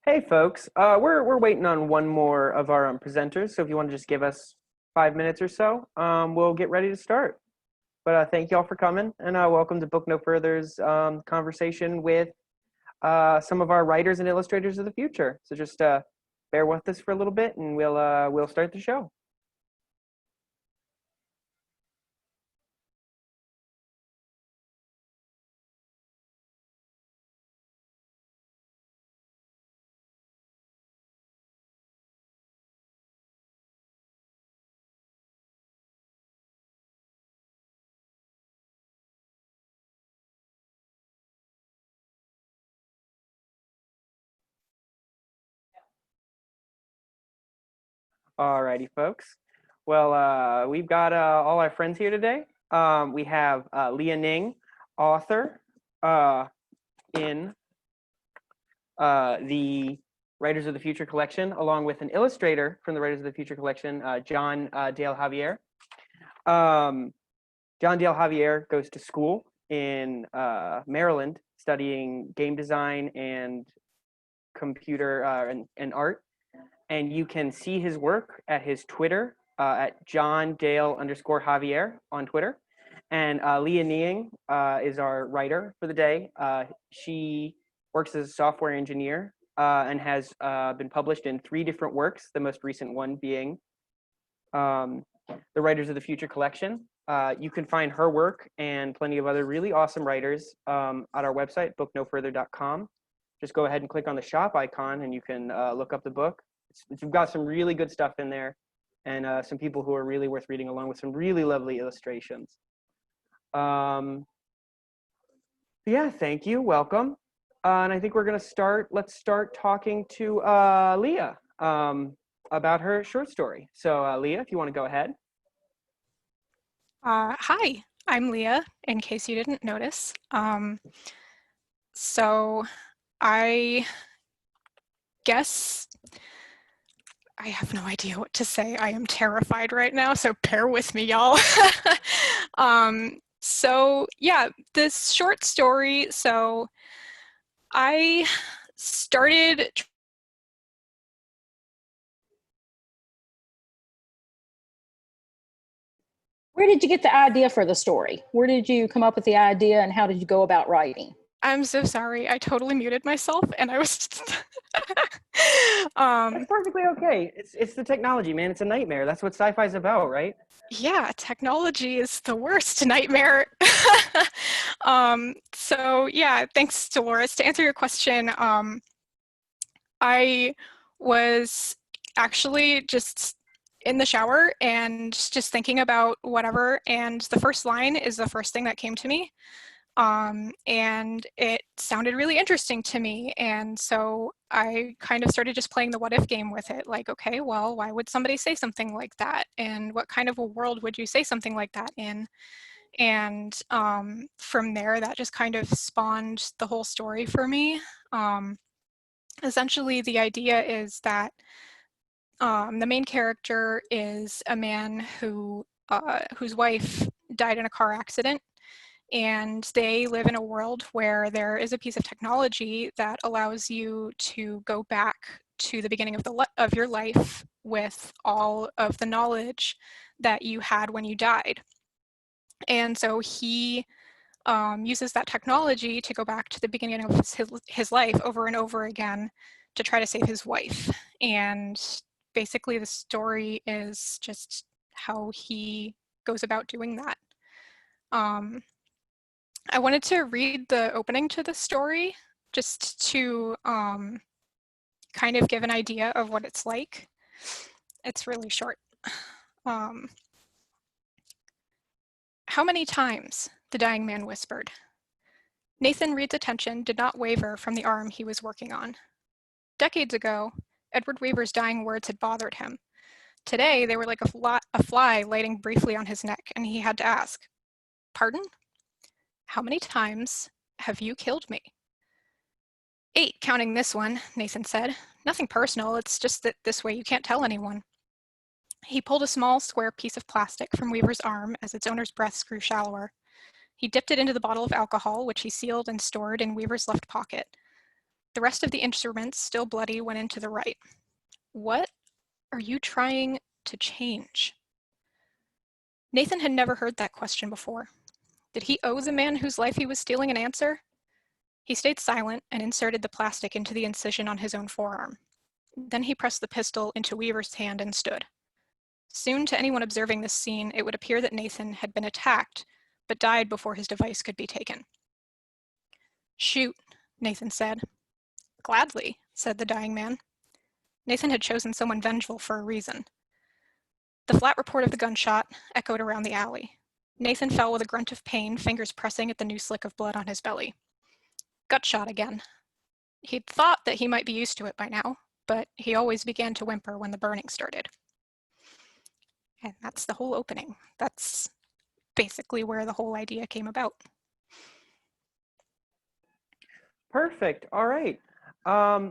Hey folks, we're waiting on one more of our presenters, so if you want to just give us 5 minutes or so, we'll get ready to start. But thank you all for coming, and welcome to Book No Further's conversation with some of our writers and illustrators of the future. So just bear with us for a little bit, and we'll start the show. Alrighty, folks. Well, we've got all our friends here today. We have Leah Ning, author in the Writers of the Future collection, along with an illustrator from the Writers of the Future collection, John Dale Javier. John Dale Javier goes to school in Maryland, studying game design and computer and art. And you can see his work at his Twitter at @JohnDale_Javier on Twitter. And Leah Ning is our writer for the day. She works as a software engineer and has been published in 3 different works, the most recent one being the Writers of the Future collection. You can find her work and plenty of other really awesome writers at our website, booknofurther.com. Just go ahead and click on the shop icon and you can look up the book. We've got some really good stuff in there and some people who are really worth reading, along with some really lovely illustrations. Yeah, thank you. Welcome. And I think we're going to start. Let's start talking to Leah about her short story. So Leah, if you want to go ahead. Hi, I'm Leah, in case you didn't notice. So I guess I have no idea what to say. I am terrified right now, so bear with me, y'all. So yeah, this short story, so I started Where did you get the idea for the story? Where did you come up with the idea and how did you go about writing? I'm so sorry. I totally muted myself and I was That's perfectly okay. It's the technology, man. It's a nightmare. That's what sci-fi is about, right? Yeah, technology is the worst nightmare. So yeah, thanks, Dolores. To answer your question, I was actually just in the shower and just thinking about whatever, and the first line is the first thing that came to me. And it sounded really interesting to me. And so I kind of started just playing the what if game with it. Like, okay, well, why would somebody say something like that? And what kind of a world would you say something like that in? And from there, that just kind of spawned the whole story for me. Essentially, the idea is that the main character is a man whose wife died in a car accident. And they live in a world where there is a piece of technology that allows you to go back to the beginning of your life with all of the knowledge that you had when you died. And so he uses that technology to go back to the beginning of his life over and over again to try to save his wife. And basically the story is just how he goes about doing that. I wanted to read the opening to the story just to kind of give an idea of what it's like. It's really short. How many times? The dying man whispered. Nathan Reed's attention did not waver from the arm he was working on. Decades ago, Edward Weaver's dying words had bothered him. Today, they were like a fly lighting briefly on his neck, and he had to ask, "Pardon? How many times have you killed me?" 8, counting this one, Nathan said. Nothing personal, it's just that this way you can't tell anyone. He pulled a small square piece of plastic from Weaver's arm as its owner's breaths grew shallower. He dipped it into the bottle of alcohol, which he sealed and stored in Weaver's left pocket. The rest of the instruments, still bloody, went into the right. What are you trying to change? Nathan had never heard that question before. Did he owe the man whose life he was stealing an answer? He stayed silent and inserted the plastic into the incision on his own forearm. Then he pressed the pistol into Weaver's hand and stood. Soon, to anyone observing this scene, it would appear that Nathan had been attacked, but died before his device could be taken. Shoot, Nathan said. Gladly, said the dying man. Nathan had chosen someone vengeful for a reason. The flat report of the gunshot echoed around the alley. Nathan fell with a grunt of pain, fingers pressing at the new slick of blood on his belly. Gut shot again. He'd thought that he might be used to it by now, but he always began to whimper when the burning started. And that's the whole opening. That's basically where the whole idea came about. Perfect. All right.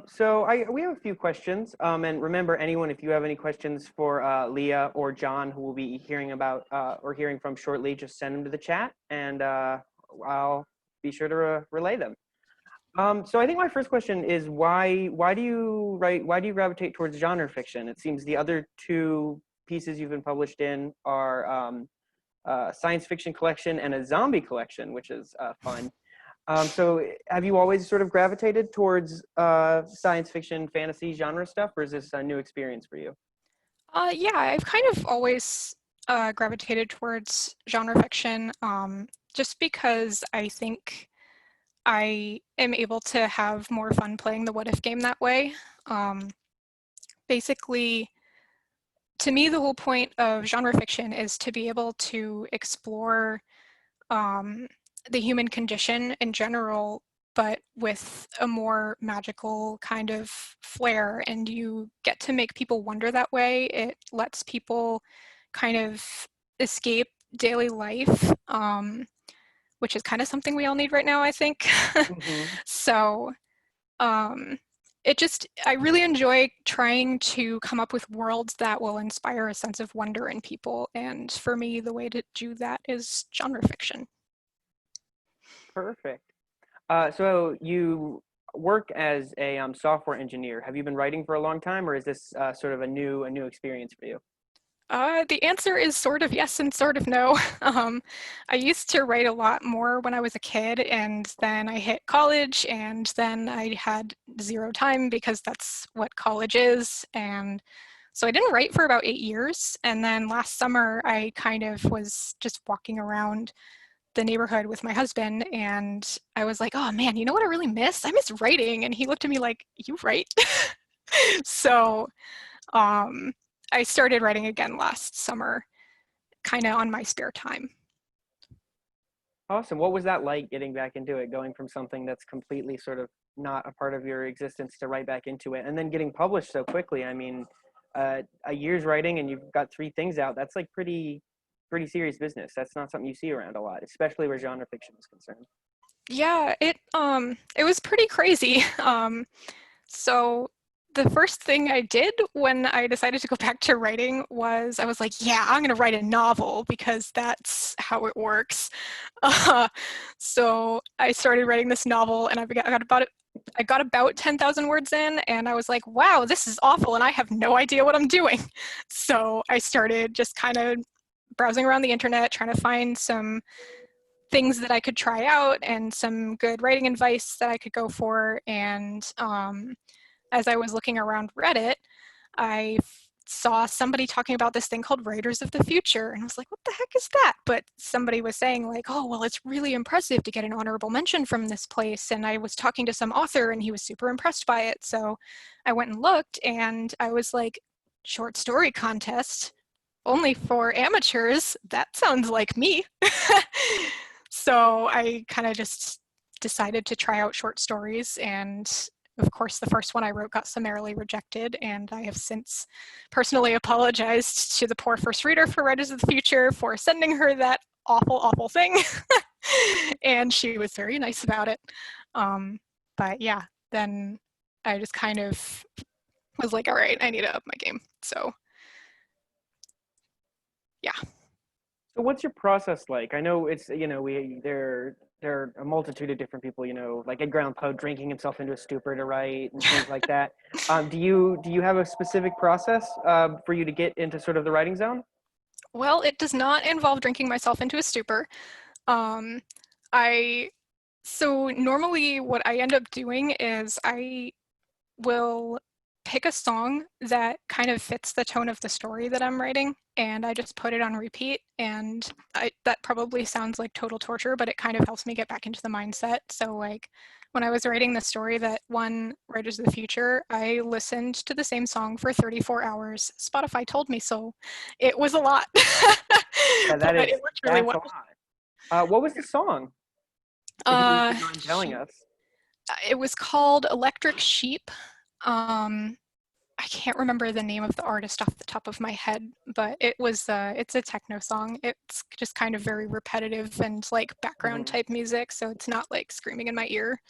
So we have a few questions. And remember, anyone, if you have any questions for Leah or John, who we'll be hearing about or hearing from shortly, just send them to the chat, and I'll be sure to relay them. So I think my first question is why do you gravitate towards genre fiction? It seems the other two pieces you've been published in are science fiction collection and a zombie collection, which is fun. So have you always sort of gravitated towards science fiction, fantasy genre stuff, or is this a new experience for you? Yeah, I've kind of always gravitated towards genre fiction, just because I think I am able to have more fun playing the what if game that way. Basically, to me, the whole point of genre fiction is to be able to explore the human condition in general, but with a more magical kind of flair, and you get to make people wonder that way. It lets people kind of escape daily life, which is kind of something we all need right now, I think. Mm-hmm. So I really enjoy trying to come up with worlds that will inspire a sense of wonder in people, and for me, the way to do that is genre fiction. Perfect. So you work as a software engineer. Have you been writing for a long time, or is this sort of a new experience for you? The answer is sort of yes and sort of no. I used to write a lot more when I was a kid, and then I hit college, and then I had zero time because that's what college is. And so I didn't write for about 8 years. And then last summer, I kind of was just walking around the neighborhood with my husband, and I was like, oh man, you know what I really miss? I miss writing. And he looked at me like, you write? So I started writing again last summer, kind of on my spare time. Awesome. What was that like, getting back into it, going from something that's completely sort of not a part of your existence to right back into it, and then getting published so quickly? I mean, a year's writing and you've got 3 things out. That's like pretty serious business. That's not something you see around a lot, especially where genre fiction is concerned. Yeah, it was pretty crazy. So the first thing I did when I decided to go back to writing was I was like, yeah, I'm going to write a novel because that's how it works. So I started writing this novel, and I got about 10,000 words in, and I was like, wow, this is awful, and I have no idea what I'm doing. So I started just kind of browsing around the internet, trying to find some things that I could try out and some good writing advice that I could go for. And as I was looking around Reddit, I saw somebody talking about this thing called Writers of the Future, and I was like, what the heck is that? But somebody was saying like, oh, well, it's really impressive to get an honorable mention from this place. And I was talking to some author, and he was super impressed by it. So I went and looked, and I was like, short story contest only for amateurs? That sounds like me. So I kind of just decided to try out short stories, and of course, the first one I wrote got summarily rejected, and I have since personally apologized to the poor first reader for Writers of the Future for sending her that awful, awful thing. And she was very nice about it. But yeah, then I just kind of was like, all right, I need to up my game. So yeah. So what's your process like? I know it's, there there are a multitude of different people, like Edgar Allan Poe drinking himself into a stupor to write and things like that. Do you have a specific process for you to get into sort of the writing zone? Well, it does not involve drinking myself into a stupor. Um, I so normally what I end up doing is I will pick a song that kind of fits the tone of the story that I'm writing, and I just put it on repeat. And that probably sounds like total torture, but it kind of helps me get back into the mindset. So like when I was writing the story that won Writers of the Future, I listened to the same song for 34 hours. Spotify told me so. It was a lot, Yeah, but it worked really that's a well. lot. What was the song? If you Uh, wouldn't mind telling us. it was called Electric Sheep. Um, I can't remember the name of the artist off the top of my head, but it's a techno song. It's just kind of very repetitive and like background type music, so it's not like screaming in my ear.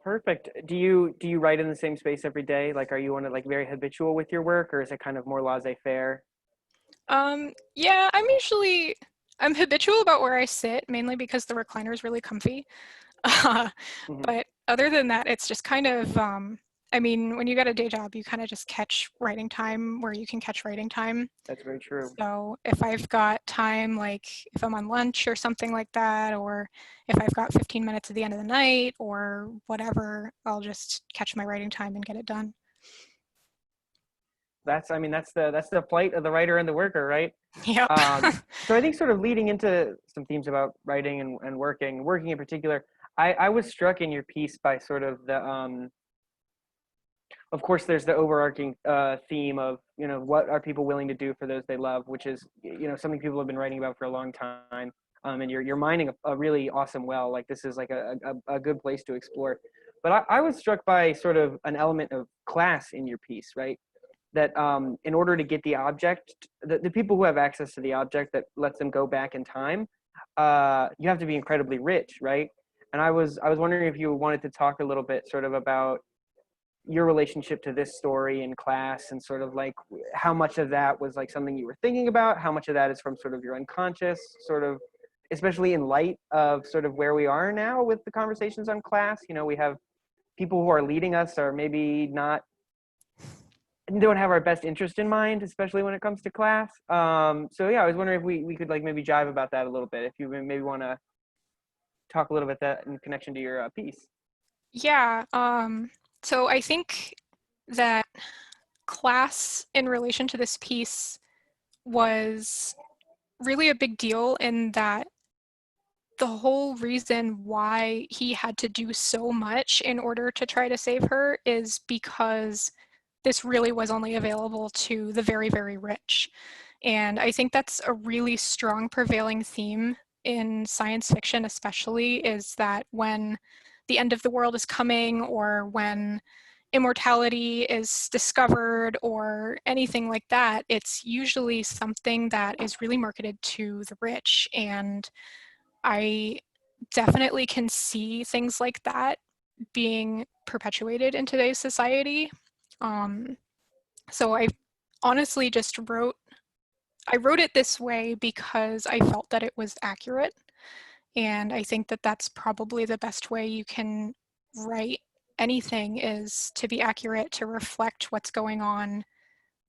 Perfect. Do you write in the same space every day? Like, are you on it like very habitual with your work, or is it kind of more laissez-faire? Yeah, I'm habitual about where I sit, mainly because the recliner is really comfy. Hmm. But other than that, it's just kind of, I mean, when you got a day job, you kind of just catch writing time where you can catch writing time. That's very true. So if I've got time, like if I'm on lunch or something like that, or if I've got 15 minutes at the end of the night or whatever, I'll just catch my writing time and get it done. I mean, that's the plight of the writer and the worker, right? Yep. So I think sort of leading into some themes about writing and working in particular, I was struck in your piece by sort of of course, there's the overarching theme of, what are people willing to do for those they love, which is, something people have been writing about for a long time. And you're mining a really awesome well. Like this is like a good place to explore. But I was struck by sort of an element of class in your piece, right? That in order to get the object, the people who have access to the object that lets them go back in time, you have to be incredibly rich, right? And I was wondering if you wanted to talk a little bit sort of about your relationship to this story in class, and sort of like how much of that was like something you were thinking about, how much of that is from sort of your unconscious, sort of, especially in light of sort of where we are now with the conversations on class. We have people who are leading us are maybe not don't have our best interest in mind, especially when it comes to class. So yeah, I was wondering if we could like maybe jive about that a little bit, if you maybe want to talk a little bit that in connection to your piece. Yeah. So I think that class in relation to this piece was really a big deal in that the whole reason why he had to do so much in order to try to save her is because this really was only available to the very, very rich. And I think that's a really strong prevailing theme in science fiction, especially, is that when the end of the world is coming, or when immortality is discovered, or anything like that, it's usually something that is really marketed to the rich. And I definitely can see things like that being perpetuated in today's society. Um, so I honestly just I wrote it this way because I felt that it was accurate. And I think that that's probably the best way you can write anything, is to be accurate, to reflect what's going on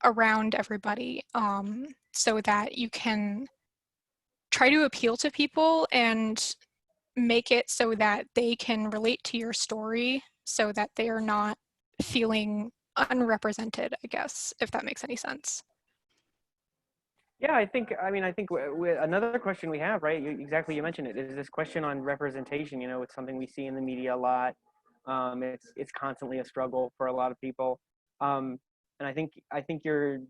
around everybody, so that you can try to appeal to people and make it so that they can relate to your story, so that they are not feeling unrepresented, I guess, if that makes any sense. Yeah, I think another question we have, right? You mentioned it, is this question on representation. It's something we see in the media a lot. It's constantly a struggle for a lot of people. And I think you're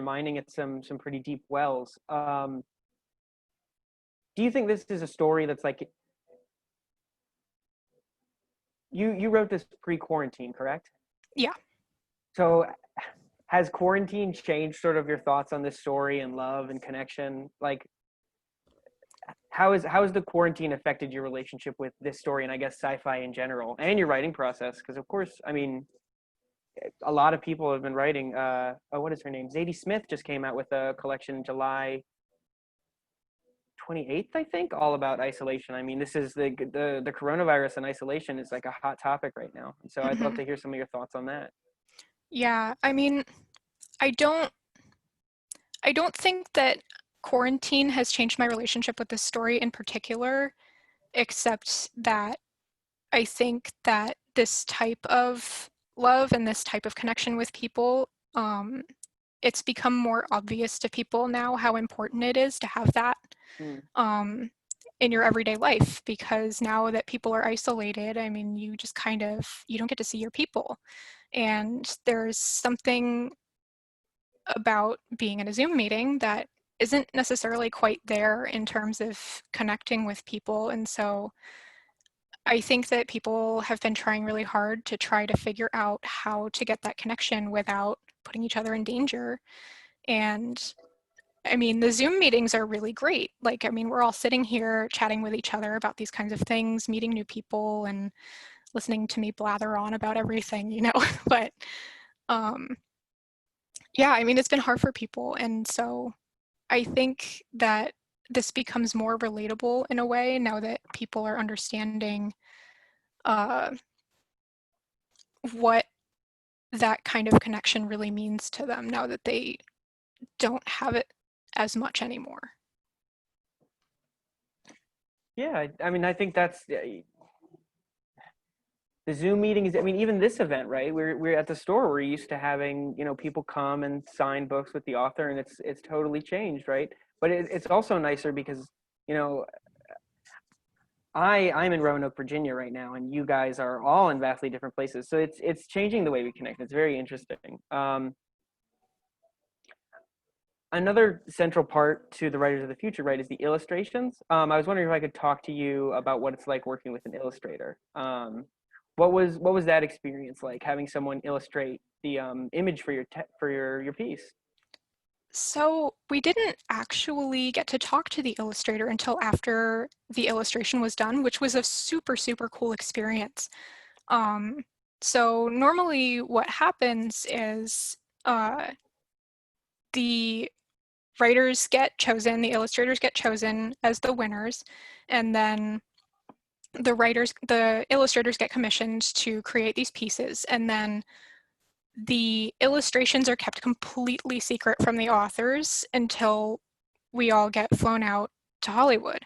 mining at some pretty deep wells. Do you think this is a story that's like, you wrote this pre-quarantine, correct? Yeah. So has quarantine changed sort of your thoughts on this story and love and connection? Like, how has the quarantine affected your relationship with this story, and I guess sci-fi in general, and your writing process? Because of course, I mean, a lot of people have been writing. What is her name? Zadie Smith just came out with a collection in July 28th, I think, all about isolation. I mean, this is the coronavirus, and isolation is like a hot topic right now. And so I'd love to hear some of your thoughts on that. Yeah, I mean, I don't I don't think that quarantine has changed my relationship with this story in particular, except that I think that this type of love and this type of connection with people, it's become more obvious to people now how important it is to have that Mm. in your everyday life, because now that people are isolated, I mean, you just kind of, you don't get to see your people. And there's something about being in a Zoom meeting that isn't necessarily quite there in terms of connecting with people. And so I think that people have been trying really hard to try to figure out how to get that connection without putting each other in danger. And I mean, the Zoom meetings are really great. Like, I mean, we're all sitting here chatting with each other about these kinds of things, meeting new people and listening to me blather on about everything, you know, but yeah, I mean, it's been hard for people. And so I think that this becomes more relatable in a way now that people are understanding uh, what that kind of connection really means to them now that they don't have it as much anymore. Yeah, I mean, I think that's the Zoom meeting is. I mean, even this event, right? We're at the store. We're used to having, you know, people come and sign books with the author, and it's totally changed, right? But it's also nicer because, you know, I'm in Roanoke, Virginia right now, and you guys are all in vastly different places. So it's changing the way we connect. It's very interesting. Another central part to the Writers of the Future, right, is the illustrations. I was wondering if I could talk to you about what it's like working with an illustrator. What was that experience like, having someone illustrate the image for your piece? So we didn't actually get to talk to the illustrator until after the illustration was done, which was a super, super cool experience. Um, so normally what happens is the writers get chosen, the illustrators get chosen as the winners, and then the illustrators get commissioned to create these pieces, and then the illustrations are kept completely secret from the authors until we all get flown out to Hollywood.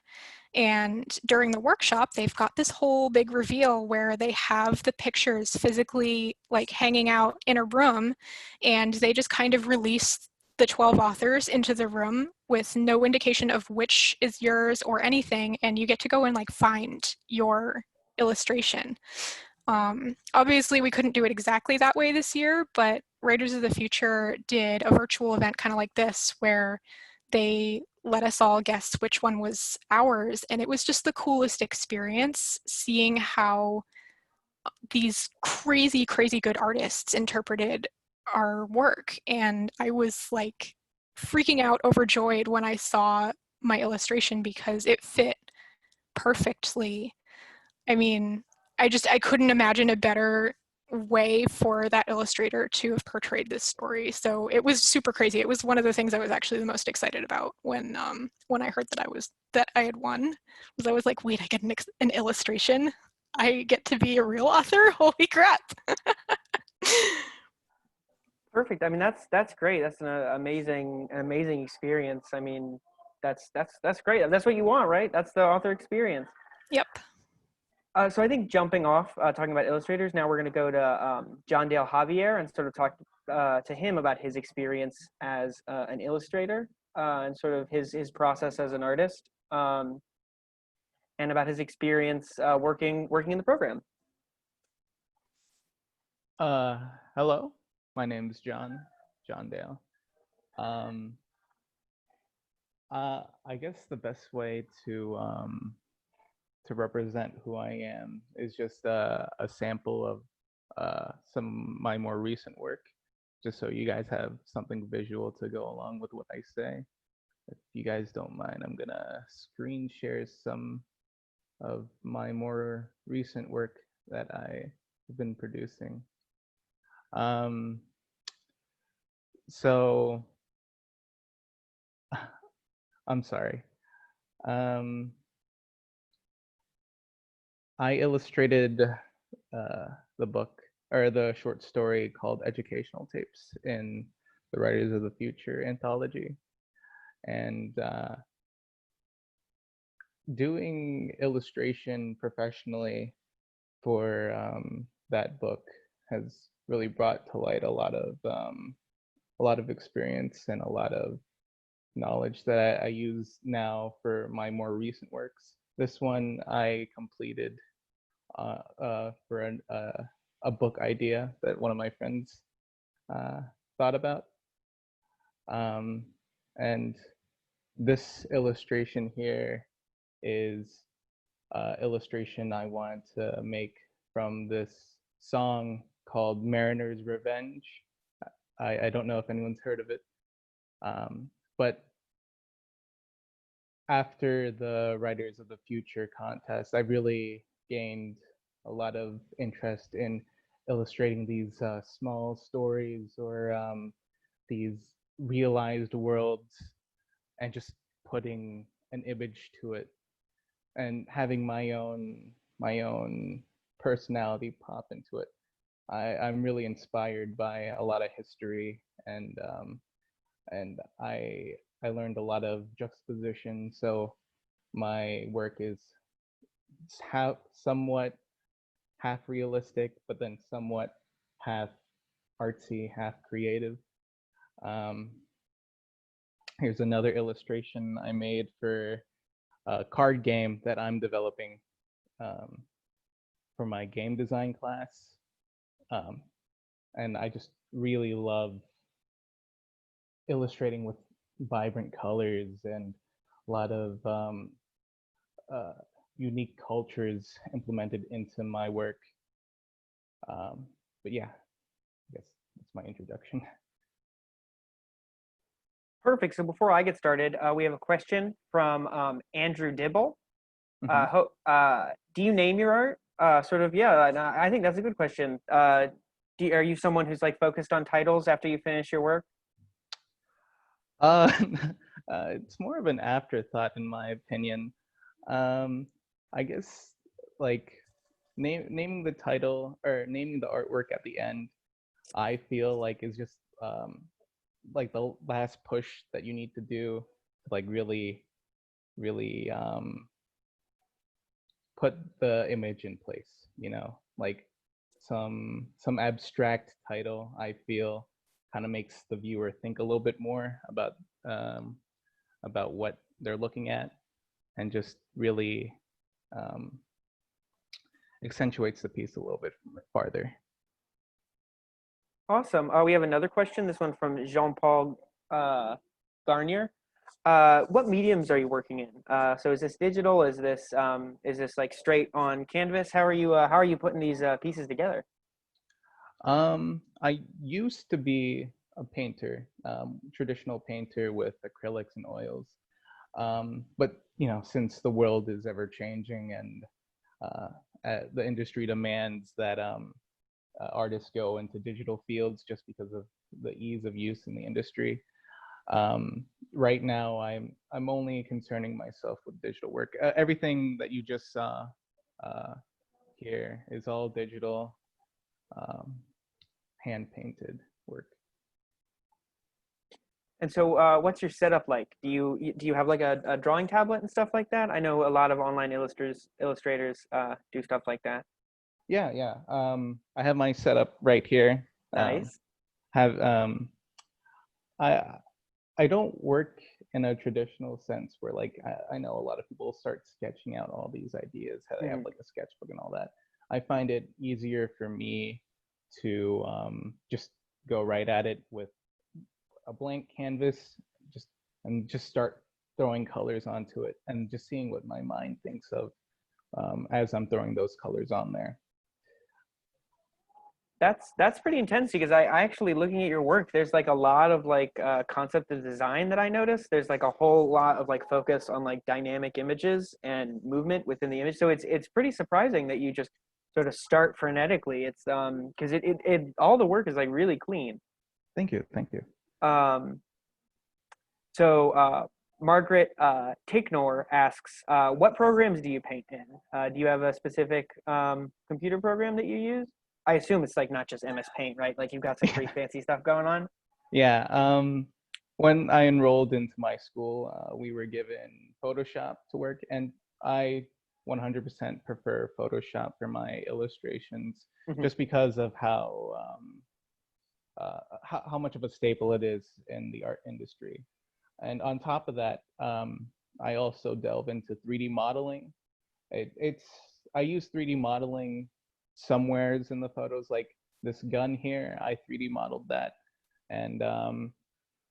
And during the workshop, they've got this whole big reveal where they have the pictures physically like hanging out in a room, and they just kind of release the 12 authors into the room with no indication of which is yours or anything, and you get to go and like find your illustration. Obviously, we couldn't do it exactly that way this year, but Writers of the Future did a virtual event kind of like this where they let us all guess which one was ours. And it was just the coolest experience seeing how these crazy, crazy good artists interpreted our work. And I was like freaking out, overjoyed when I saw my illustration because it fit perfectly. I mean, I couldn't imagine a better way for that illustrator to have portrayed this story. So it was super crazy. It was one of the things I was actually the most excited about when I heard that I had won. Was I was like, wait, I get an illustration. I get to be a real author. Holy crap! Perfect. I mean, that's great. That's an amazing experience. I mean, that's great. That's what you want, right? That's the author experience. Yep. So I think jumping off, talking about illustrators, now we're going to go to John Dale Javier and sort of talk to him about his experience as an illustrator and sort of his process as an artist, and about his experience working in the program. Hello, my name's John Dale. I guess the best way to represent who I am is just a sample of some of my more recent work, just so you guys have something visual to go along with what I say. If you guys don't mind, I'm gonna screen share some of my more recent work that I have been producing. So I'm sorry. Um, I illustrated the book or the short story called Educational Tapes in the Writers of the Future anthology. And doing illustration professionally for that book has really brought to light a lot of experience and a lot of knowledge that I use now for my more recent works. This one I completed for a book idea that one of my friends thought about. And this illustration here is illustration I want to make from this song called Mariner's Revenge. I don't know if anyone's heard of it, but after the Writers of the Future contest, I really gained a lot of interest in illustrating these small stories or these realized worlds and just putting an image to it and having my own personality pop into it. I'm really inspired by a lot of history, and I learned a lot of juxtaposition. So my work is somewhat half realistic, but then somewhat half artsy, half creative. Here's another illustration I made for a card game that I'm developing for my game design class. And I just really love illustrating with vibrant colors and a lot of unique cultures implemented into my work. But yeah, I guess that's my introduction. Perfect. So before I get started, we have a question from Andrew Dibble. Do you name your art? Yeah, and I think that's a good question. Are you someone who's like focused on titles after you finish your work? It's more of an afterthought, in my opinion. I guess like naming the title or naming the artwork at the end, I feel like is just like the last push that you need to do to like really put the image in place, you know, like some abstract title I feel kind of makes the viewer think a little bit more about what they're looking at and just really accentuates the piece a little bit farther. Awesome. We have another question. This one from Jean-Paul Garnier. What mediums are you working in? So is this digital? Is this like straight on canvas? How are you putting these pieces together? I used to be a painter, traditional painter with acrylics and oils. But you know, since the world is ever changing and the industry demands that artists go into digital fields just because of the ease of use in the industry. Right now, I'm only concerning myself with digital work. Everything that you just saw here is all digital, hand painted work. And so, what's your setup like? Do you have like a drawing tablet and stuff like that? I know a lot of online illustrators do stuff like that. Yeah. I have my setup right here. Nice. I don't work in a traditional sense where like I know a lot of people start sketching out all these ideas, how they have like a sketchbook and all that. I find it easier for me to just go right at it with a blank canvas, just start throwing colors onto it and just seeing what my mind thinks of as I'm throwing those colors on there. That's pretty intense because I actually looking at your work, there's like a lot of like concept of design that I noticed. There's like a whole lot of like focus on like dynamic images and movement within the image. So it's pretty surprising that you just sort of start frenetically. It's because it all the work is like really clean. Thank you. So Margaret Ticknor asks, what programs do you paint in? Do you have a specific computer program that you use? I assume it's like not just MS Paint, right? Like you've got some pretty fancy stuff going on. Yeah. When I enrolled into my school, we were given Photoshop to work, and I 100% prefer Photoshop for my illustrations, Mhm. just because of how much of a staple it is in the art industry. And on top of that, I also delve into 3D modeling. I use 3D modeling somewheres in the photos, like this gun here. I 3D modeled that and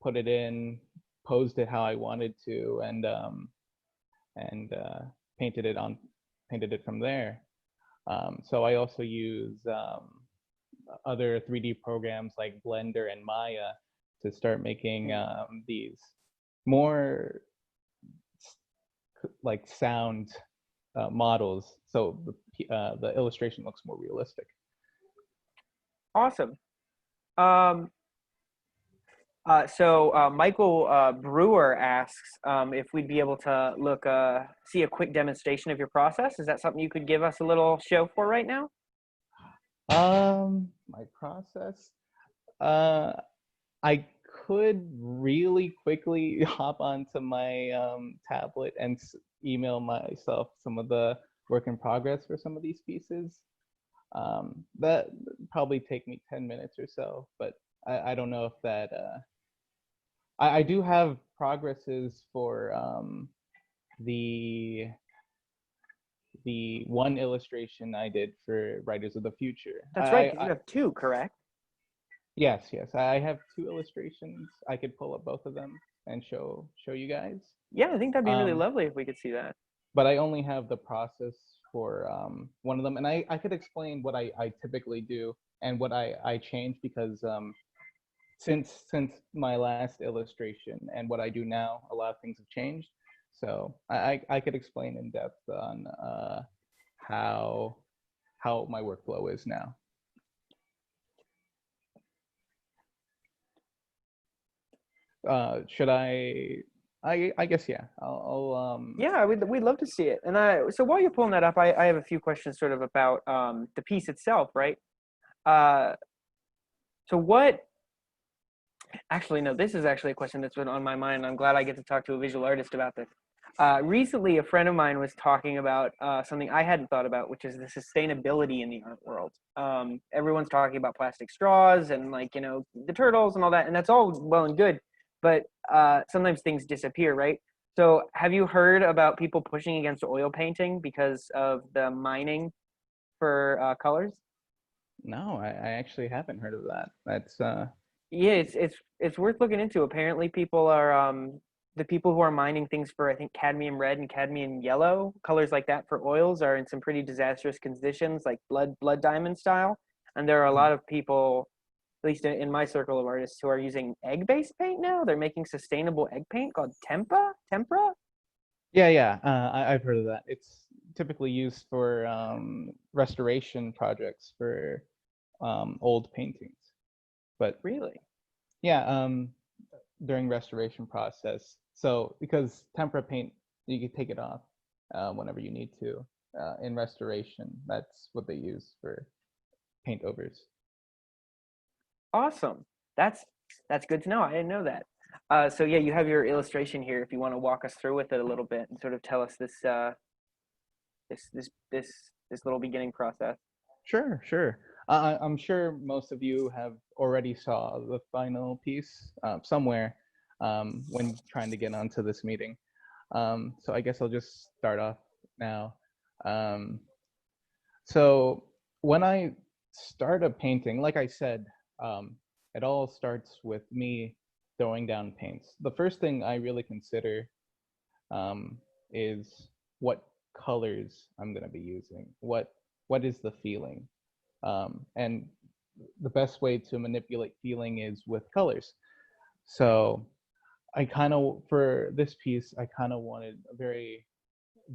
put it in, posed it how I wanted to, and painted it from there. So I also use other 3D programs like Blender and Maya to start making these more like sound models, so the illustration looks more realistic. Awesome. Michael Brewer asks if we'd be able to see a quick demonstration of your process. Is that something you could give us a little show for right now? My process. I could really quickly hop onto my tablet and email myself some of the work in progress for some of these pieces. That probably take me 10 minutes or so, but I don't know if that. I do have progresses for the one illustration I did for Writers of the Future. That's right, because you have two, correct? Yes, I have two illustrations. I could pull up both of them and show you guys. Yeah, I think that'd be really Um, lovely if we could see that. But I only have the process for one of them, and I could explain what I typically do and what I change, because since my last illustration and what I do now, a lot of things have changed. So I could explain in depth on how my workflow is now. Should I guess, yeah. Yeah, we'd love to see it. And so while you're pulling that up, I have a few questions sort of about the piece itself, right? So what? Actually, no, this is actually a question that's been on my mind. I'm glad I get to talk to a visual artist about this. Recently, a friend of mine was talking about something I hadn't thought about, which is the sustainability in the art world. Everyone's talking about plastic straws and the turtles and all that, and that's all well and good, but sometimes things disappear, right? So have you heard about people pushing against oil painting because of the mining for colors? No, I actually haven't heard of that. That's Yeah, it's worth looking into. Apparently, people are the people who are mining things for, I think, cadmium red and cadmium yellow colors like that for oils are in some pretty disastrous conditions, like blood diamond style. And there are a lot of people, at least in my circle of artists, who are using egg-based paint now. They're making sustainable egg paint called tempera. Yeah. I've heard of that. It's typically used for restoration projects for old paintings. But Really? yeah, during restoration process. So because tempera paint, you can take it off whenever you need to. In restoration, that's what they use for paint overs. Awesome. That's good to know. I didn't know that. So yeah, you have your illustration here. If you want to walk us through with it a little bit and sort of tell us this little beginning process. Sure. I'm sure most of you have already saw the final piece somewhere when trying to get onto this meeting. So I guess I'll just start off now. So when I start a painting, like I said, it all starts with me throwing down paints. The first thing I really consider is what colors I'm going to be using. What is the feeling? And the best way to manipulate feeling is with colors. So I kind of, for this piece, I kind of wanted a very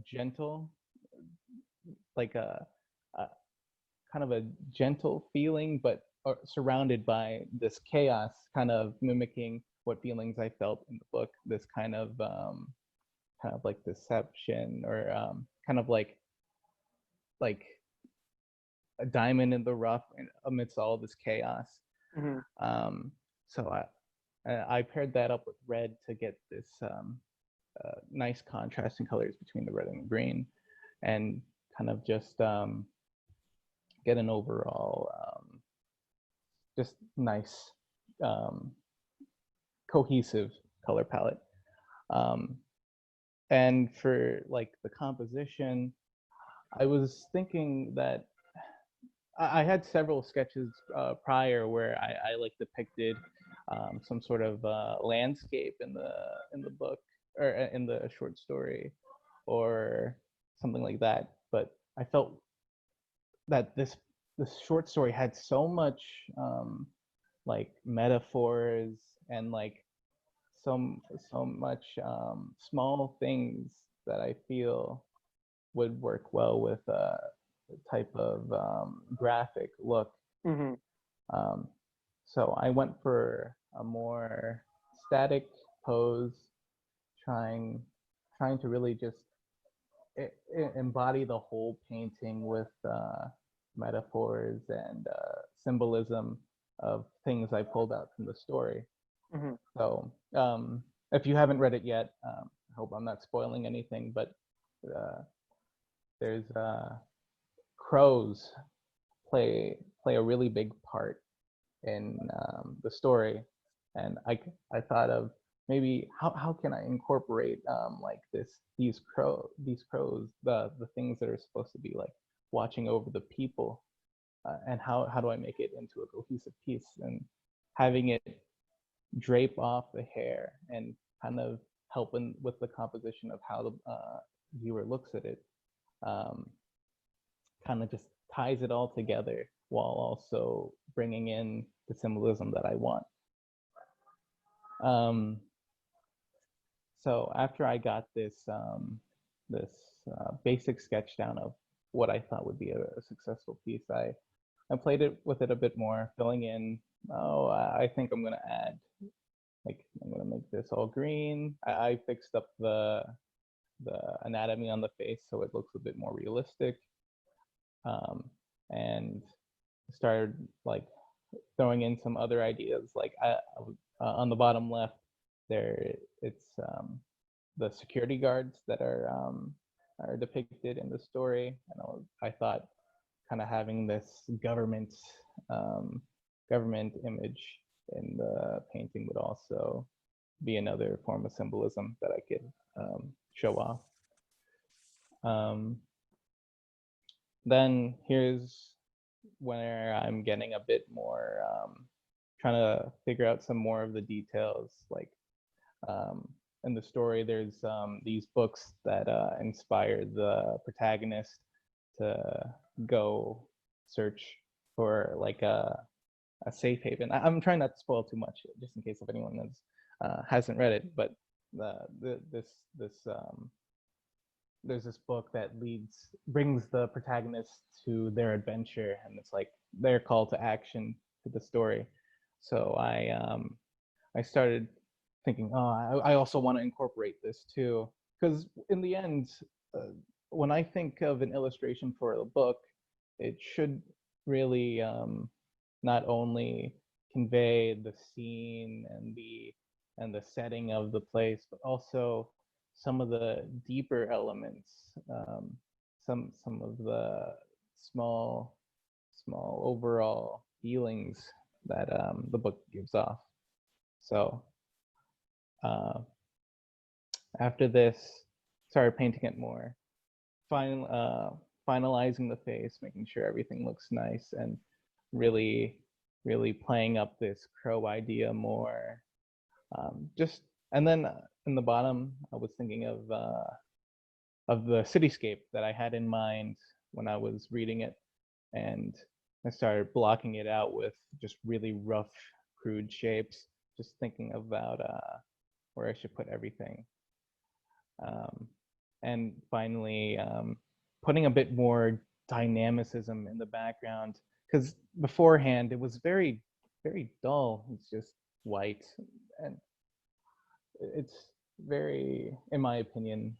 gentle, like a kind of a gentle feeling, but surrounded by this chaos, kind of mimicking what feelings I felt in the book. This kind of like deception, or kind of like a diamond in the rough amidst all this chaos. So I paired that up with red to get this nice contrast in colors between the red and the green, and kind of just get an overall just nice cohesive color palette. And for like the composition, I was thinking that I had several sketches prior where I like depicted some sort of landscape in the book, or in the short story, or something like that. But I felt that this short story had so much like metaphors, and like so much small things that I feel would work well with a type of graphic look. So I went for a more static pose, trying to really just embody the whole painting with metaphors and symbolism of things I pulled out from the story. So if you haven't read it yet, I hope I'm not spoiling anything, but there's crows play a really big part in the story, and I thought of maybe how can I incorporate like these crows, the things that are supposed to be like watching over the people, and how do I make it into a cohesive piece, and having it drape off the hair and kind of helping with the composition of how the viewer looks at it, kind of just ties it all together while also bringing in the symbolism that I want. So after I got this basic sketch down of what I thought would be a successful piece, I played it with it a bit more, filling in. I think I'm gonna add, like, I'm gonna make this all green. I fixed up the anatomy on the face so it looks a bit more realistic, and started like throwing in some other ideas. Like on the bottom left there, it's the security guards that are depicted in the story, and I thought kind of having this government image in the painting would also be another form of symbolism that I could show off. Then here's where I'm getting a bit more, trying to figure out some more of the details. Like in the story, there's these books that inspire the protagonist to go search for like a safe haven. I'm trying not to spoil too much, just in case if anyone hasn't read it. But there's this book that brings the protagonist to their adventure, and it's like their call to action to the story. So I started thinking, I also want to incorporate this too, because in the end, when I think of an illustration for a book, it should really not only convey the scene and the setting of the place, but also some of the deeper elements, some of the small overall feelings that the book gives off. So after this, started painting it more, finalizing the face, making sure everything looks nice, and really playing up this crow idea more. And then in the bottom, I was thinking of the cityscape that I had in mind when I was reading it, and I started blocking it out with just really rough, crude shapes, just thinking about where I should put everything. And finally, putting a bit more dynamicism in the background, because beforehand it was very, very dull. It's just white, and it's very, in my opinion,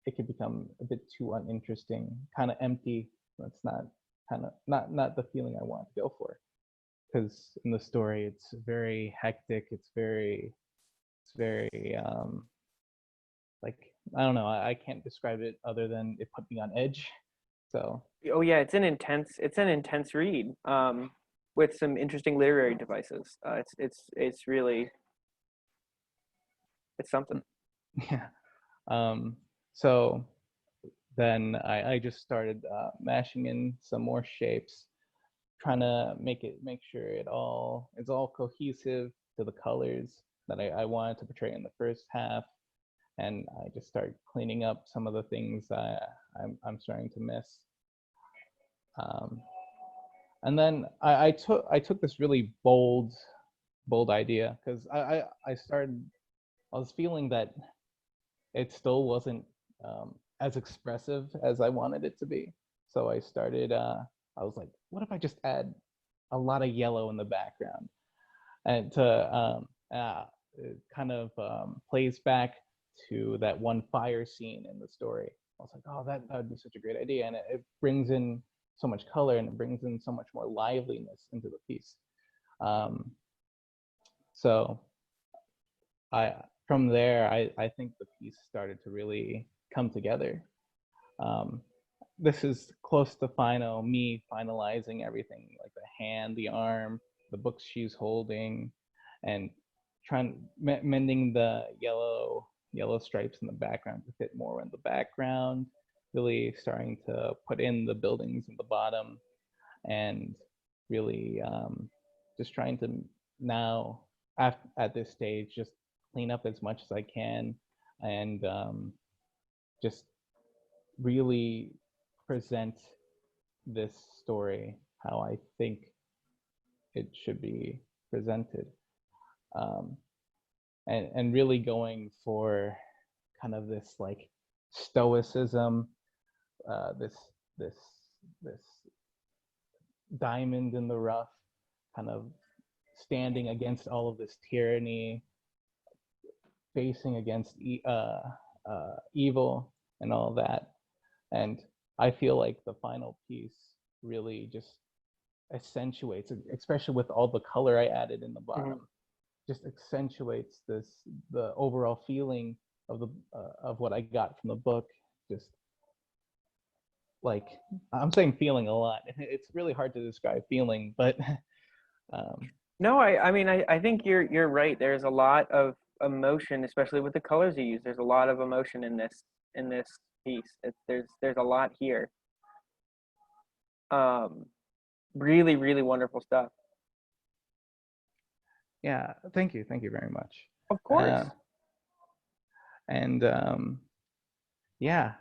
it could become a bit too uninteresting, kind of empty. That's not the feeling I want to go for. Because in the story, it's very hectic. It's very like, I don't know. I can't describe it other than it put me on edge. So Oh yeah, it's an intense read, with some interesting literary devices. It's really, it's something. yeah. So then I just started mashing in some more shapes, trying to make sure it's all cohesive to the colors that I wanted to portray in the first half. And I just started cleaning up some of the things I'm starting to miss. And then I took this really bold idea, because I was feeling that it still wasn't as expressive as I wanted it to be. So I started, I was like, what if I just add a lot of yellow in the background? And it kind of plays back to that one fire scene in the story. I was like, oh, that would be such a great idea. And it brings in so much color, and it brings in so much more liveliness into the piece. So from there, I think the piece started to really come together. This is close to me finalizing everything, like the hand, the arm, the books she's holding, and mending the yellow stripes in the background to fit more in the background, really starting to put in the buildings in the bottom, and really just trying to now, at this stage, just clean up as much as I can, and just really present this story how I think it should be presented, and really going for kind of this like stoicism, this diamond in the rough, kind of standing against all of this tyranny, facing against evil and all that. And I feel like the final piece really just accentuates, especially with all the color I added in the bottom, just accentuates the overall feeling of what I got from the book. Just like, I'm saying feeling a lot. It's really hard to describe feeling, but No, I mean, I think you're right. There's a lot of emotion, especially with the colors you use. There's a lot of emotion in this piece. There's a lot here. Really, really wonderful stuff. yeah, thank you very much. Of course. And yeah,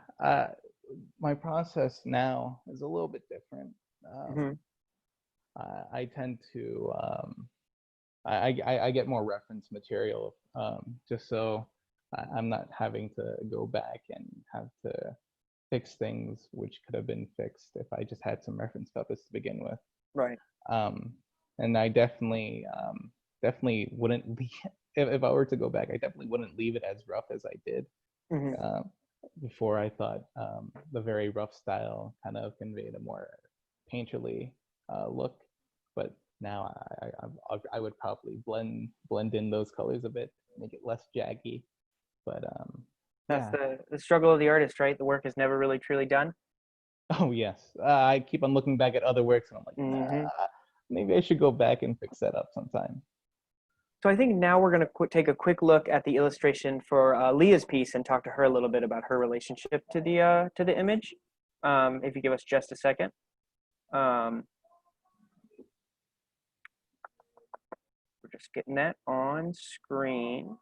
my process now is a little bit different. I tend to I get more reference material, just so I'm not having to go back and have to fix things which could have been fixed if I just had some reference purpose to begin with. Right. And I definitely wouldn't leave, if I were to go back, I definitely wouldn't leave it as rough as I did. Before, I thought the very rough style kind of conveyed a more painterly look, but now I would probably blend in those colors a bit, make it less jaggy. But That's yeah. the struggle of the artist, right? The work is never really truly done. Oh yes, I keep on looking back at other works, and I'm like, nah, maybe I should go back and fix that up sometime. So I think now we're going to take a quick look at the illustration for Leah's piece and talk to her a little bit about her relationship to the image. If you give us just a second. We're just getting that on screen.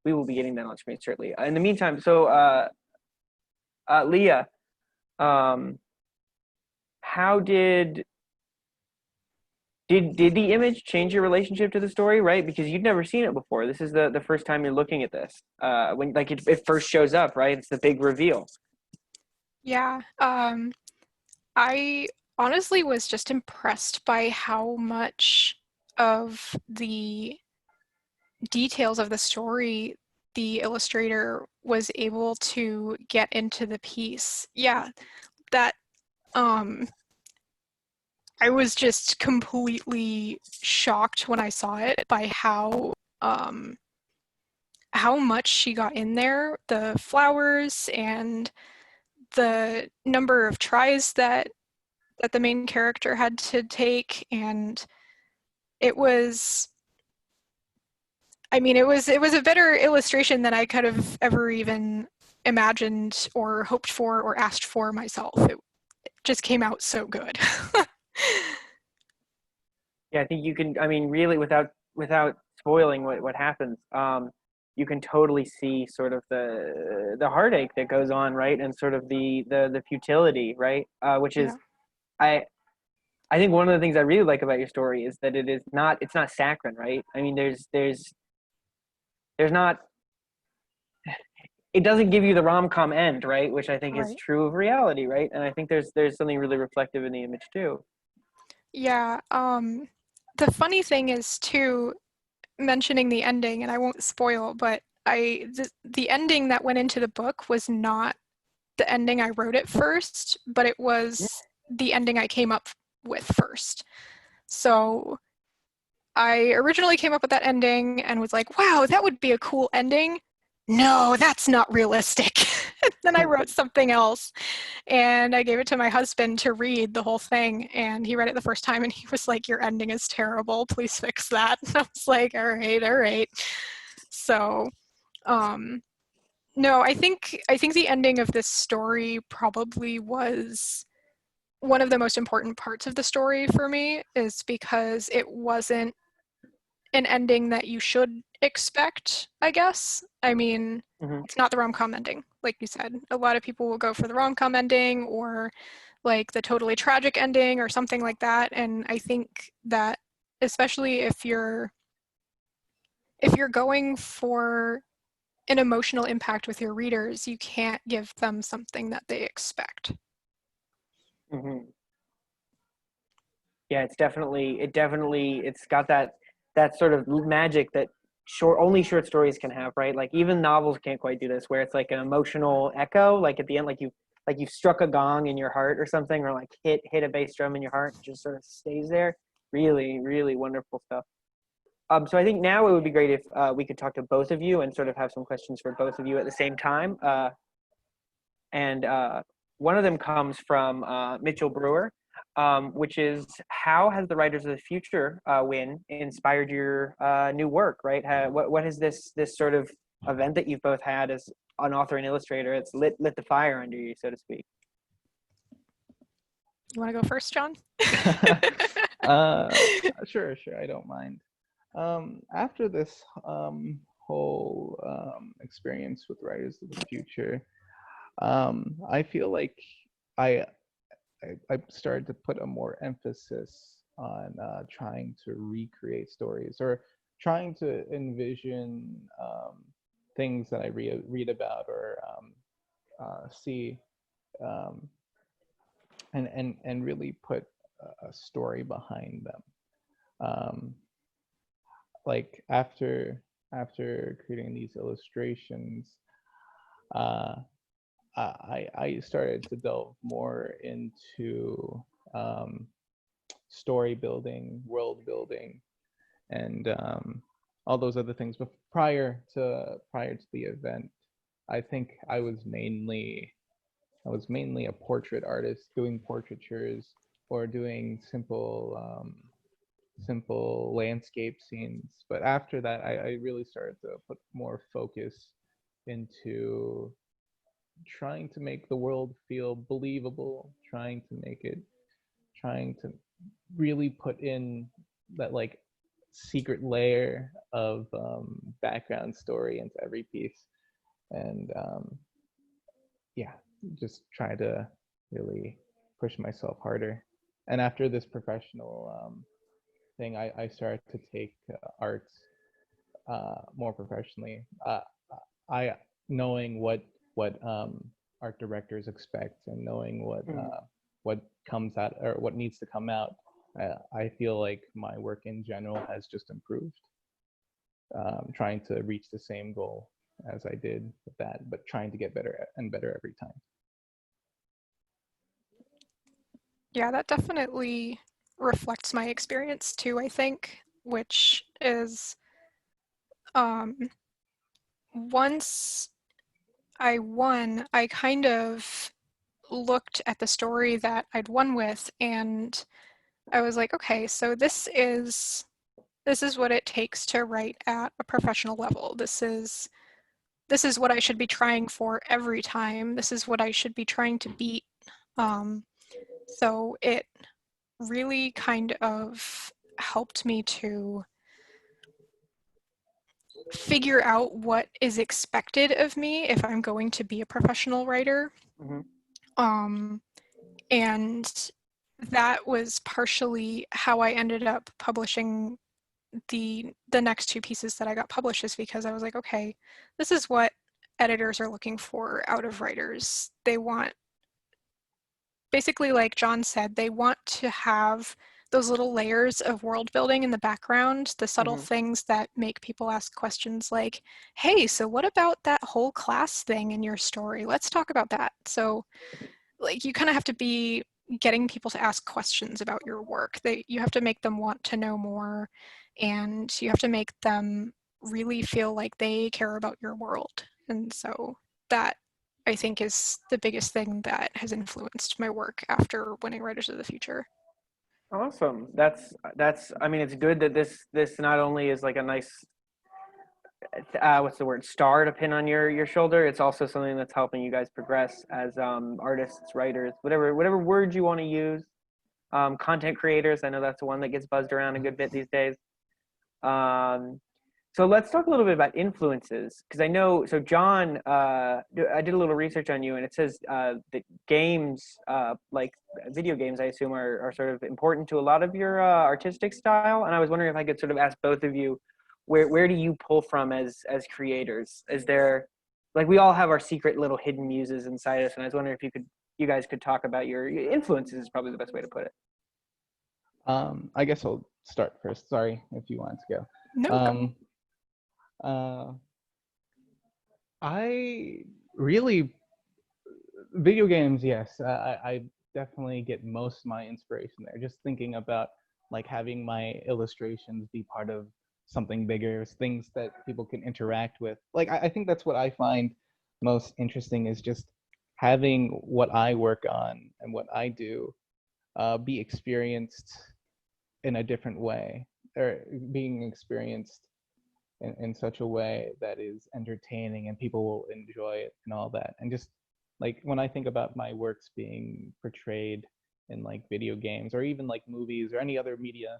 We will be getting that on screen, certainly. In the meantime, so Leah, how did the image change your relationship to the story, right? Because you'd never seen it before. This is the first time you're looking at this. When like it first shows up, right? It's the big reveal. Yeah. I honestly was just impressed by how much of the details of the story the illustrator was able to get into the piece. Yeah, that I was just completely shocked when I saw it by how much she got in there, the flowers and the number of tries that the main character had to take, and it was, I mean, it was a better illustration than I could have ever even imagined or hoped for or asked for myself. It just came out so good. Yeah, I think you can. I mean, really, without spoiling what happens, you can totally see sort of the heartache that goes on, right, and sort of the futility, right, which is, Yeah. I think one of the things I really like about your story is that it's not saccharine, right? I mean, there's not, it doesn't give you the rom-com end, right, which I think is Right. true of reality, right, and I think there's something really reflective in the image too. Yeah. The funny thing is too, mentioning the ending, and I won't spoil, but the ending that went into the book was not the ending I wrote at first, but it was the ending I came up with first. So I originally came up with that ending and was like, wow, that would be a cool ending. No, that's not realistic. Then I wrote something else and I gave it to my husband to read the whole thing. And he read it the first time and he was like, your ending is terrible. Please fix that. And I was like, all right, all right. So, no, I think the ending of this story probably was one of the most important parts of the story for me, is because it wasn't an ending that you should expect, I guess. I mean, Mm-hmm. it's not the rom-com ending, like you said. A lot of people will go for the rom-com ending or like the totally tragic ending or something like that. And I think that especially if you're going for an emotional impact with your readers, you can't give them something that they expect. Mm-hmm. Yeah, it's got that sort of magic that only short stories can have, right? Like even novels can't quite do this, where it's like an emotional echo, like at the end, like you struck a gong in your heart or something, or like hit a bass drum in your heart, and just sort of stays there. Really, really wonderful stuff. So I think now it would be great if we could talk to both of you and sort of have some questions for both of you at the same time. And one of them comes from Mitchell Brewer, which is, how has the Writers of the Future win inspired your new work, right? What has this sort of event that you've both had as an author and illustrator, it's lit the fire under you, so to speak? You want to go first, John? Sure, I don't mind. After this whole experience with Writers of the Future, I feel like I I started to put a more emphasis on trying to recreate stories, or trying to envision things that I read about or see, um, and really put a story behind them. Um, like after creating these illustrations, uh, I started to delve more into story building, world building, and all those other things. But prior to the event, I think I was mainly a portrait artist, doing portraitures or doing simple landscape scenes. But after that, I really started to put more focus into trying to make the world feel believable, trying to really put in that like secret layer of background story into every piece. And yeah, just try to really push myself harder. And after this professional thing, I started to take art more professionally. I knowing what art directors expect, and knowing what comes out or what needs to come out, I feel like my work in general has just improved. Trying to reach the same goal as I did with that, but trying to get better and better every time. Yeah, that definitely reflects my experience too, I think, which is once I won, I kind of looked at the story that I'd won with, and I was like, okay, so this is what it takes to write at a professional level. This is what I should be trying for every time. This is what I should be trying to beat. So it really kind of helped me to figure out what is expected of me if I'm going to be a professional writer. Mm-hmm. And that was partially how I ended up publishing the next two pieces that I got published, is because I was like, okay, this is what editors are looking for out of writers. They want, basically, like John said, they want to have those little layers of world building in the background, the subtle Mm-hmm. things that make people ask questions like, hey, so what about that whole class thing in your story? Let's talk about that. So like you kind of have to be getting people to ask questions about your work. You have to make them want to know more, and you have to make them really feel like they care about your world. And so that, I think, is the biggest thing that has influenced my work after winning Writers of the Future. Awesome. That's. I mean, it's good that this not only is like a nice what's the word, star to pin on your shoulder. It's also something that's helping you guys progress as artists, writers, whatever word you want to use. Content creators. I know that's the one that gets buzzed around a good bit these days. So let's talk a little bit about influences, because I know, so John, I did a little research on you, and it says that games, like video games, I assume, are sort of important to a lot of your artistic style. And I was wondering if I could sort of ask both of you, where do you pull from as creators? Is there, like, we all have our secret little hidden muses inside us, and I was wondering if you guys could talk about your influences, is probably the best way to put it. I guess I'll start first. Sorry if you want to go. No, I really, video games, yes. I definitely get most of my inspiration there. Just thinking about like having my illustrations be part of something bigger, things that people can interact with. Like I think that's what I find most interesting, is just having what I work on and what I do be experienced in a different way, or being experienced in such a way that is entertaining and people will enjoy it and all that. And just like when I think about my works being portrayed in like video games or even like movies or any other media,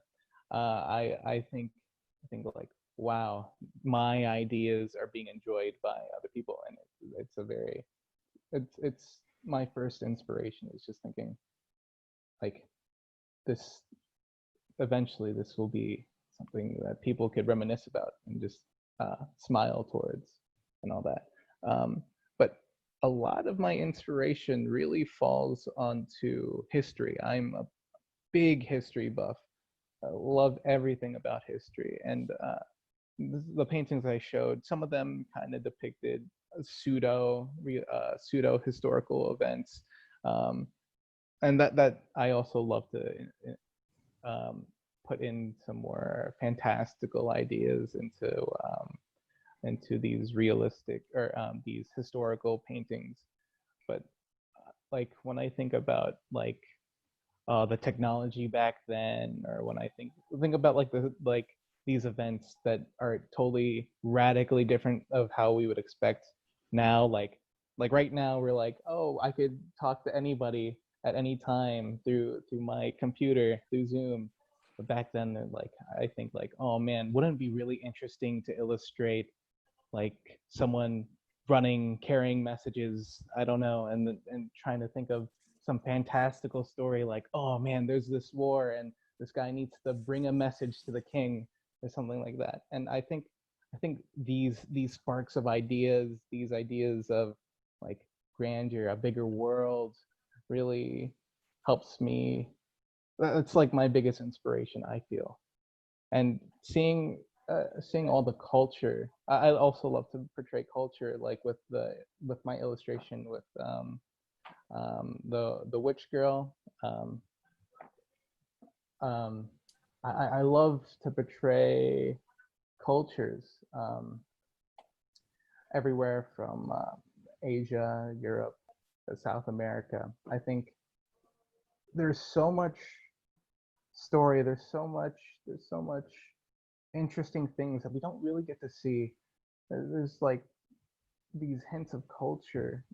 I think like, wow, my ideas are being enjoyed by other people, and it's a very, it's my first inspiration is just thinking like this, eventually this will be something that people could reminisce about and just smile towards and all that. But a lot of my inspiration really falls onto history. I'm a big history buff. I love everything about history. And the paintings I showed, some of them kind of depicted pseudo historical events. And that I also love to put in some more fantastical ideas into these realistic or these historical paintings. But like when I think about like the technology back then, or when I think about like these events that are totally radically different of how we would expect now, like right now we're like, oh, I could talk to anybody at any time through my computer, through Zoom. But back then, like I think like, oh man, wouldn't it be really interesting to illustrate like someone running, carrying messages, I don't know, and trying to think of some fantastical story like, oh man, there's this war and this guy needs to bring a message to the king or something like that. And I think these sparks of ideas, these ideas of like grandeur, a bigger world, really helps me. It's like my biggest inspiration, I feel. And seeing all the culture. I also love to portray culture, like with my illustration with the witch girl. Um, I love to portray cultures everywhere from Asia, Europe, South America. I think there's so much story. There's so much interesting things that we don't really get to see. There's like these hints of culture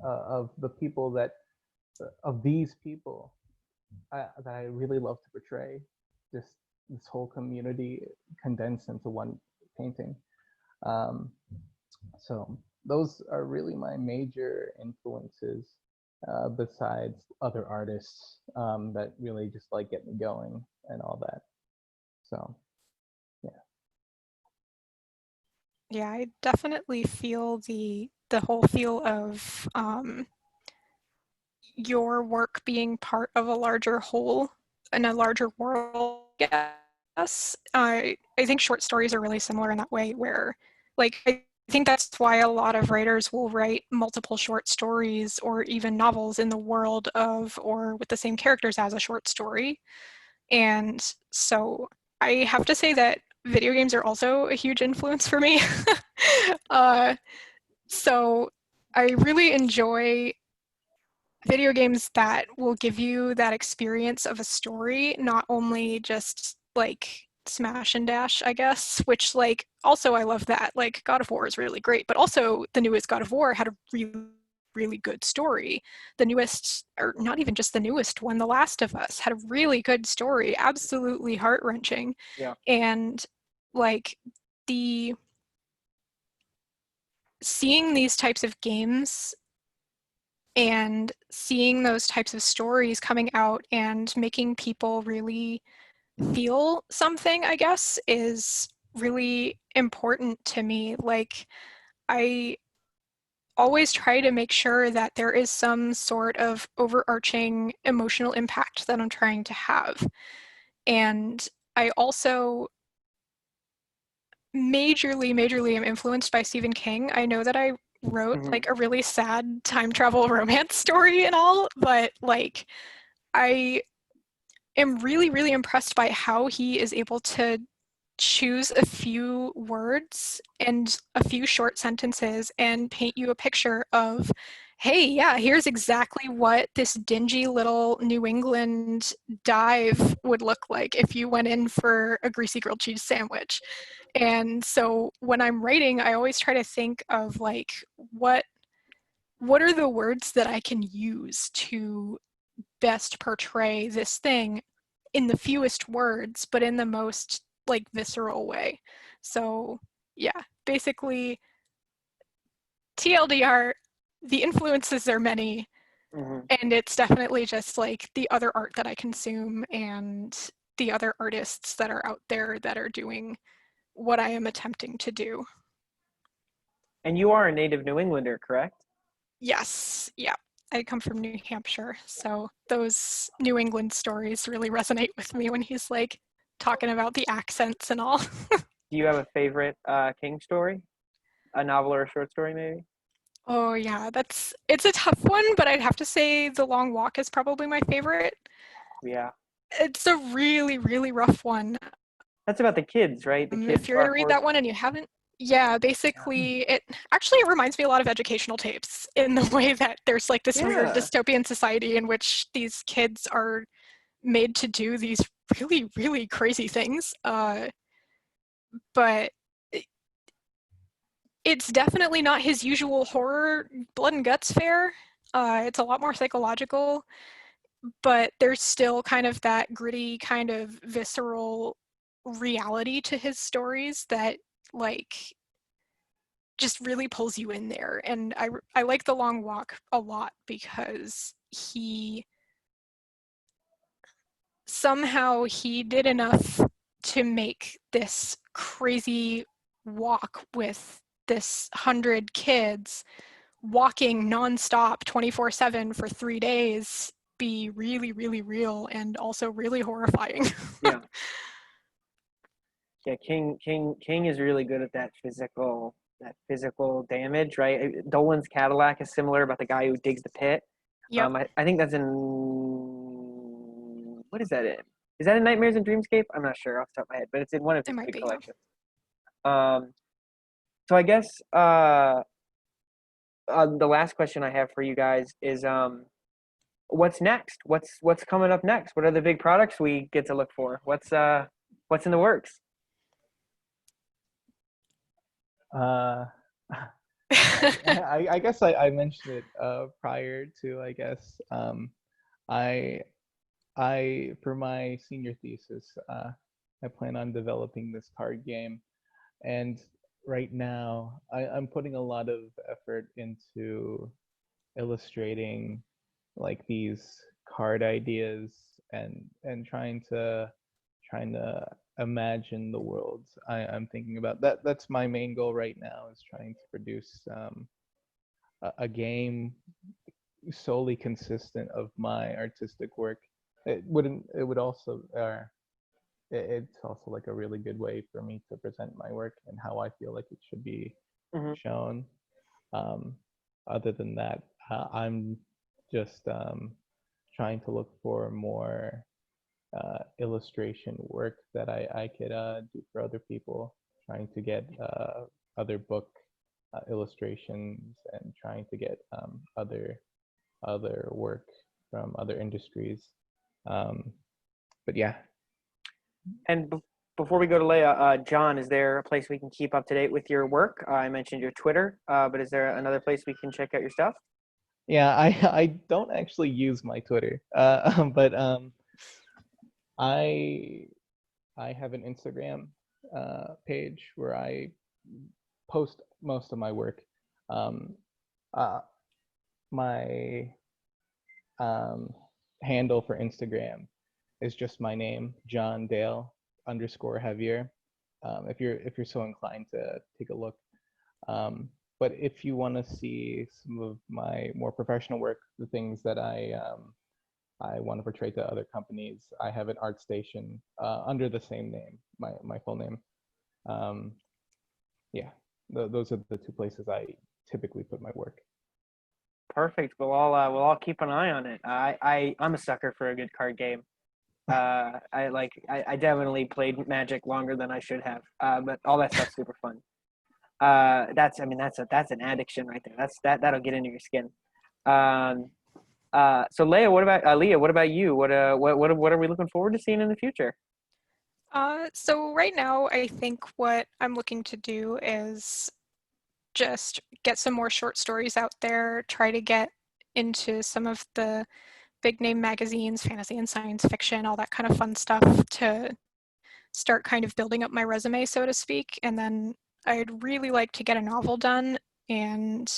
of the people of these people that I really love to portray. Just this whole community condensed into one painting. So those are really my major influences, besides other artists that really just like get me going and all that. So yeah. Yeah, I definitely feel the whole feel of your work being part of a larger whole and a larger world. Yes, I think short stories are really similar in that way, where like I think that's why a lot of writers will write multiple short stories or even novels in the world of or with the same characters as a short story. And so I have to say that video games are also a huge influence for me. So I really enjoy video games that will give you that experience of a story, not only just like smash and dash, I guess, which like also I love that. Like God of War is really great, but also the newest God of War had a really good story. The newest, or not even just the newest one, The Last of Us had a really good story, absolutely heart-wrenching. Yeah. And like the seeing these types of games and seeing those types of stories coming out and making people really feel something, I guess, is really important to me. Like, I always try to make sure that there is some sort of overarching emotional impact that I'm trying to have. And I also majorly am influenced by Stephen King. I know that I wrote like a really sad time travel romance story and all, but like I am really impressed by how he is able to choose a few words and a few short sentences and paint you a picture of, hey, yeah, here's exactly what this dingy little New England dive would look like if you went in for a greasy grilled cheese sandwich. And so when I'm writing, I always try to think of like, what are the words that I can use to best portray this thing in the fewest words, but in the most like visceral way. So yeah, basically TLDR, the influences are many, and it's definitely just like the other art that I consume and the other artists that are out there that are doing what I am attempting to do. And you are a native New Englander, correct? Yes, yeah. I come from New Hampshire, so those New England stories really resonate with me when he's like talking about the accents and all. Do you have a favorite King story? A novel or a short story, maybe? Oh yeah, it's a tough one, but I'd have to say The Long Walk is probably my favorite. Yeah. It's a really rough one. That's about the kids, right? The kids If you're gonna read that forced. one and you haven't, yeah, basically it reminds me a lot of educational tapes in the way that there's like this weird Yeah. dystopian society in which these kids are made to do these really crazy things. But it's definitely not his usual horror blood and guts fare. It's a lot more psychological, but there's still kind of that gritty, kind of visceral reality to his stories that like just really pulls you in there. And I like The Long Walk a lot because he did enough to make this crazy walk with this 100 kids walking nonstop 24/7 for 3 days be really, really real and also really horrifying. Yeah. Yeah, King is really good at that physical damage, right? Dolan's Cadillac is similar about the guy who digs the pit. Yep. I think that's in, what is that in? Is that in Nightmares and Dreamscape? I'm not sure off the top of my head, but it's in one of It his might big be, yeah. collections. So I guess the last question I have for you guys is what's next? What's coming up next? What are the big products we get to look for? What's in the works? I guess I mentioned it prior to, I guess. I for my senior thesis, I plan on developing this card game, and right now I'm putting a lot of effort into illustrating like these card ideas and trying to imagine the worlds I'm thinking about. That's my main goal right now, is trying to produce a game solely consistent of my artistic work. It would also it's also like a really good way for me to present my work and how I feel like it should be Mhm. shown. Other than that, I'm just trying to look for more illustration work that I could do for other people, trying to get other book illustrations, and trying to get other work from other industries. But yeah. And before we go to Leah, John, is there a place we can keep up to date with your work? I mentioned your Twitter, but is there another place we can check out your stuff? Yeah, I don't actually use my Twitter, but I have an Instagram page where I post most of my work. Uh, my handle for Instagram is just my name, John Dale _Javier. If you're so inclined to take a look. But if you want to see some of my more professional work, the things that I want to portray to other companies, I have an art station under the same name, my full name. Yeah, those are the two places I typically put my work. Perfect. We'll all keep an eye on it. I'm a sucker for a good card game. I definitely played Magic longer than I should have. But all that stuff's super fun. That's an addiction right there. That'll get into your skin. So Leah, what about you? What are we looking forward to seeing in the future? So right now, I think what I'm looking to do is just get some more short stories out there, try to get into some of the big name magazines, fantasy and science fiction, all that kind of fun stuff, to start kind of building up my resume, so to speak. And then I'd really like to get a novel done, and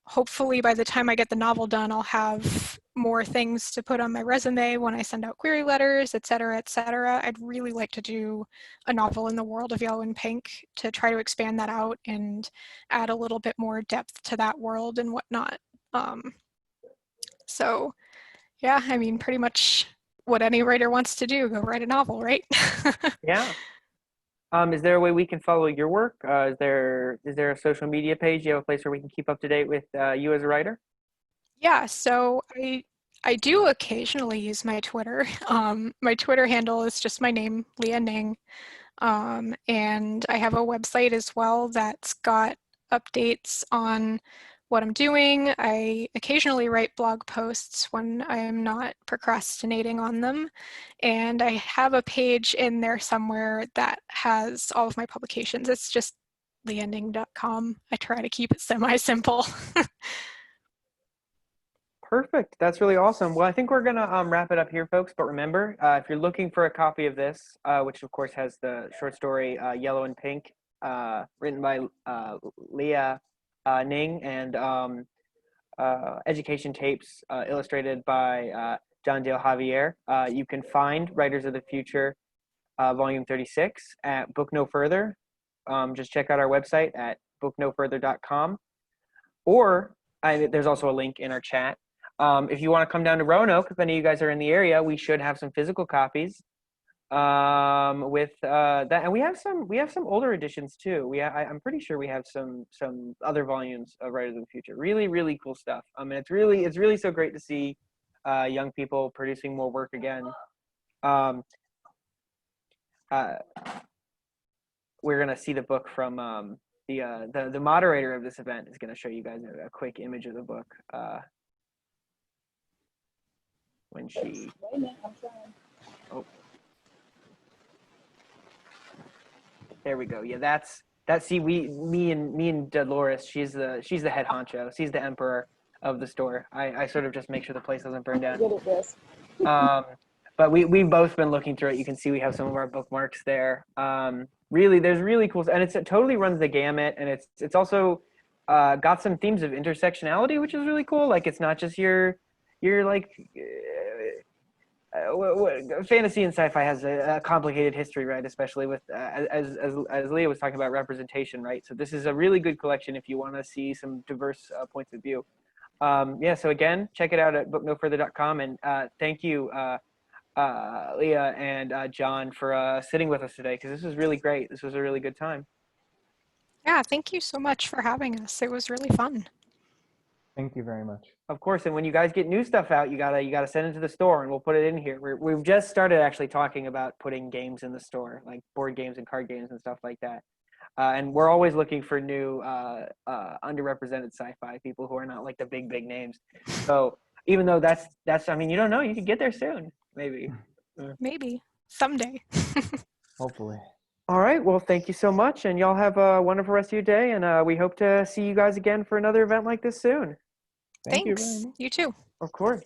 hopefully by the time I get the novel done, I'll have more things to put on my resume when I send out query letters, et cetera, et cetera. I'd really like to do a novel in the world of Yellow and Pink, to try to expand that out and add a little bit more depth to that world and whatnot. So yeah, I mean, pretty much what any writer wants to do, go write a novel, right? Yeah. Is there a way we can follow your work? Is there a social media page? Do you have a place where we can keep up to date with you as a writer? Yeah, so I do occasionally use my Twitter. My Twitter handle is just my name, Leah Ning. And I have a website as well that's got updates on what I'm doing. I occasionally write blog posts when I'm not procrastinating on them. And I have a page in there somewhere that has all of my publications. It's just leahning.com. I try to keep it semi-simple. Perfect. That's really awesome. Well, I think we're gonna wrap it up here, folks. But remember, if you're looking for a copy of this, which of course has the short story "Yellow and Pink," written by Leah Ning, and Education Tapes, illustrated by John Dale Javier, you can find Writers of the Future, Volume 36 at Book No Further. Just check out our website at booknofurther.com, or there's also a link in our chat. If you want to come down to Roanoke, if any of you guys are in the area, we should have some physical copies. With that, and we have some older editions too. I'm pretty sure we have some other volumes of Writers of the Future. Really, really cool stuff. I mean, it's really so great to see young people producing more work again. We're gonna see the book from the moderator of this event is gonna show you guys a quick image of the book when she. Oh. There we go. Yeah, that's. See, me and Dolores. She's the head honcho. She's the emperor of the store. I sort of just make sure the place doesn't burn down. Good at this. But we've both been looking through it. You can see we have some of our bookmarks there. Really, there's really cool, and it totally runs the gamut, and it's also got some themes of intersectionality, which is really cool. Like it's not just your like. Fantasy and sci-fi has a complicated history, right? Especially with as Leah was talking about representation, right? So this is a really good collection if you want to see some diverse points of view. Yeah. So again, check it out at booknofurther.com, and thank you, Leah and John, for sitting with us today, because this was really great. This was a really good time. Yeah, thank you so much for having us. It was really fun. Thank you very much. Of course, and when you guys get new stuff out, you gotta send it to the store, and we'll put it in here. We've just started actually talking about putting games in the store, like board games and card games and stuff like that. And we're always looking for new underrepresented sci-fi people who are not like the big names. So even though that's I mean, you don't know, you could get there soon, maybe. Maybe someday. Hopefully. All right. Well, thank you so much, and y'all have a wonderful rest of your day, and we hope to see you guys again for another event like this soon. Thank you very Thanks. much. You too. Of course.